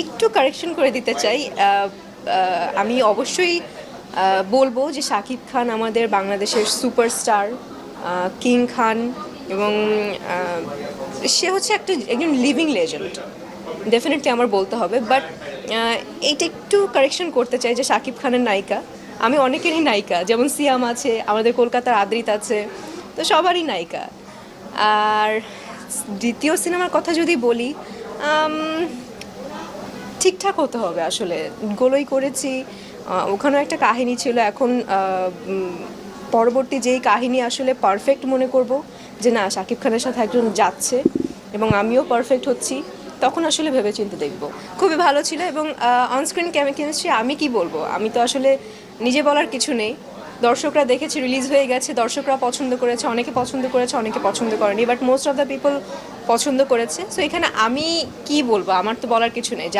একটু কারেকশন করে দিতে চাই। আমি অবশ্যই বলবো যে শাকিব খান আমাদের বাংলাদেশের সুপারস্টার, কিং খান, এবং আহ, সে হচ্ছে একজন লিভিং লেজেন্ড। ডেফিনেটলি আমার বলতে হবে, বাট এইটা একটু কারেকশন করতে চাই যে শাকিব খানের নায়িকা আমি অনেকেরই নায়িকা, যেমন সিয়াম আছে, আমাদের কলকাতার আদ্রিত আছে, তো সবারই নায়িকা। আর দ্বিতীয় সিনেমার কথা যদি বলি, ঠিকঠাক হতে হবে আসলে। গোলই করেছি, ওখানেও একটা কাহিনী ছিল। এখন পরবর্তী যেই কাহিনী আসলে পারফেক্ট মনে করব যে না শাকিব খানের সাথে একজন যাচ্ছে এবং আমিও পারফেক্ট হচ্ছি, তখন আসলে ভেবেচিন্তে দেখব। খুবই ভালো ছিল। এবং অনস্ক্রিন কেমিস্ট্রি আমি কি বলবো, আমি তো আসলে নিজে বলার কিছু নেই। দর্শকরা দেখেছে, রিলিজ হয়ে গেছে, দর্শকরা পছন্দ করেছে, অনেকে পছন্দ করেছে, অনেকে পছন্দ করেনি, but most of the people পছন্দ করেছে। সো এখানে আমি কি বলবো, আমার তো বলার কিছু নেই।